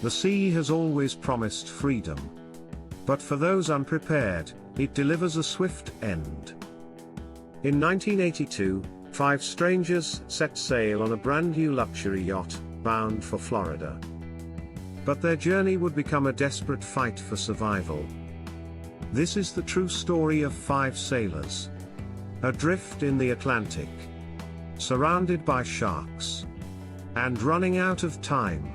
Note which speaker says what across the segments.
Speaker 1: The sea has always promised freedom. But for those unprepared, it delivers a swift end. In 1982, 5 strangers set sail on a brand new luxury yacht, bound for Florida. But their journey would become a desperate fight for survival. This is the true story of 5 sailors. Adrift in the Atlantic. Surrounded by sharks. And running out of time.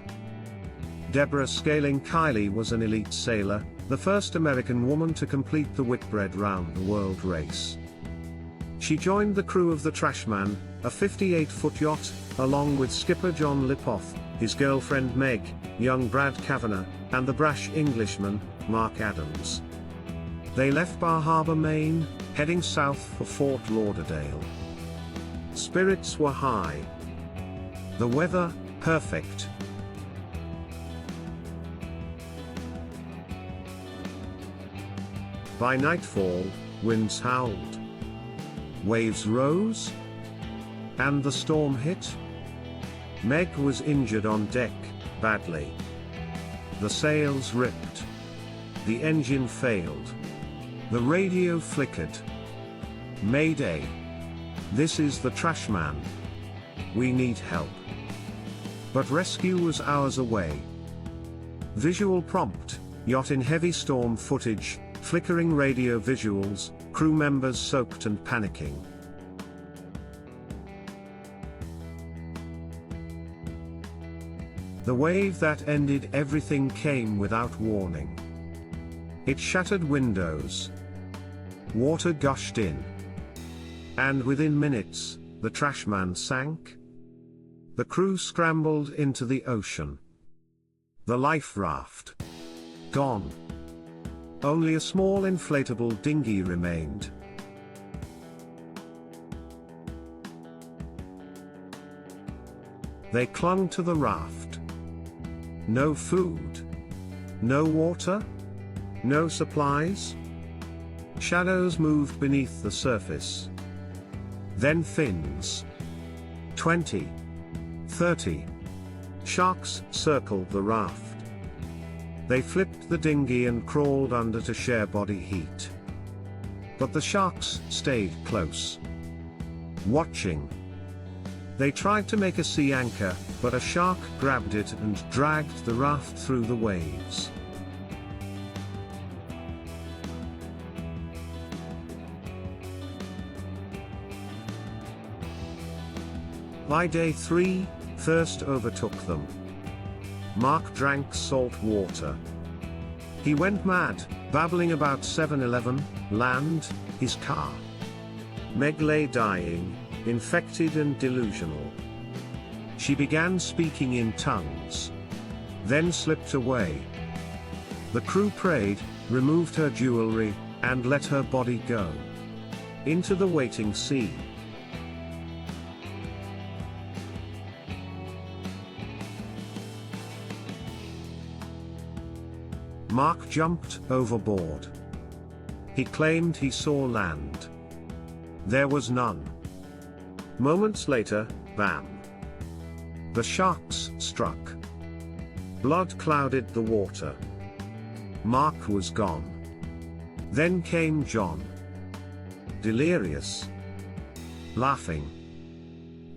Speaker 1: Deborah Scaling Kiley was an elite sailor, the first American woman to complete the Whitbread round-the-world race. She joined the crew of the Trashman, a 58-foot yacht, along with skipper John Lipoff, his girlfriend Meg, young Brad Kavanagh, and the brash Englishman, Mark Adams. They left Bar Harbor, Maine, heading south for Fort Lauderdale. Spirits were high. The weather, perfect. By nightfall, winds howled. Waves rose. And the storm hit. Meg was injured on deck, badly. The sails ripped. The engine failed. The radio flickered. Mayday. This is the Trashman. We need help. But rescue was hours away. Visual prompt, yacht in heavy storm footage, flickering radio visuals, crew members soaked and panicking. The wave that ended everything came without warning. It shattered windows. Water gushed in. And within minutes, the Trashman sank. The crew scrambled into the ocean. The life raft. Gone. Only a small inflatable dinghy remained. They clung to the raft. No food. No water. No supplies. Shadows moved beneath the surface. Then fins. 20. 30. Sharks circled the raft. They flipped the dinghy and crawled under to share body heat. But the sharks stayed close. Watching. They tried to make a sea anchor, but a shark grabbed it and dragged the raft through the waves. By day 3, thirst overtook them. Mark drank salt water. He went mad, babbling about 7-Eleven, land, his car. Meg lay dying, infected and delusional. She began speaking in tongues. Then slipped away. The crew prayed, removed her jewelry, and let her body go. Into the waiting sea. Mark jumped overboard. He claimed he saw land. There was none. Moments later, bam! The sharks struck. Blood clouded the water. Mark was gone. Then came John. Delirious. Laughing.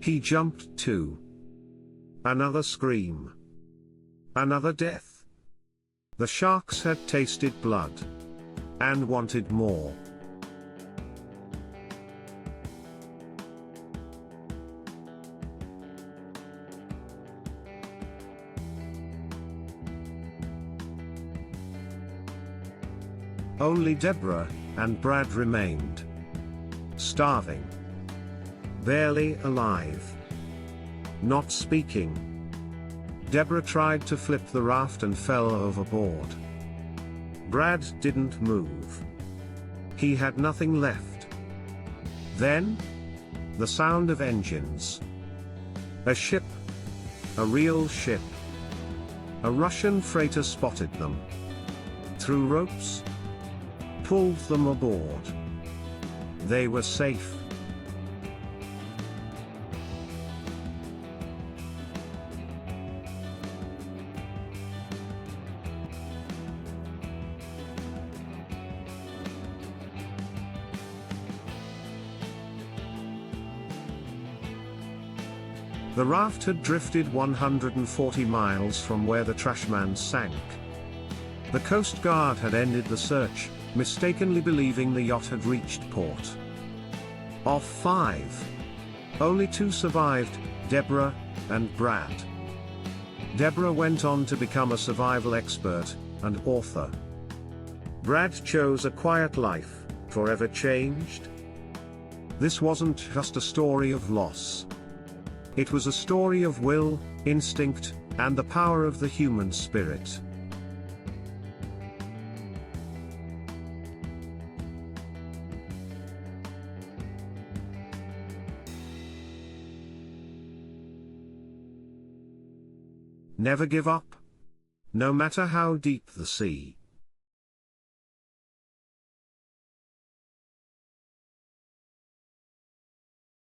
Speaker 1: He jumped too. Another scream. Another death. The sharks had tasted blood. And wanted more. Only Deborah and Brad remained. Starving. Barely alive. Not speaking. Deborah tried to flip the raft and fell overboard. Brad didn't move. He had nothing left. Then, the sound of engines. A ship. A real ship. A Russian freighter spotted them. Threw ropes. Pulled them aboard. They were safe. The raft had drifted 140 miles from where the Trashman sank. The Coast Guard had ended the search, mistakenly believing the yacht had reached port. Of 5, only 2 survived, Deborah and Brad. Deborah went on to become a survival expert and author. Brad chose a quiet life, forever changed. This wasn't just a story of loss. It was a story of will, instinct, and the power of the human spirit. Never give up. No matter how deep the sea.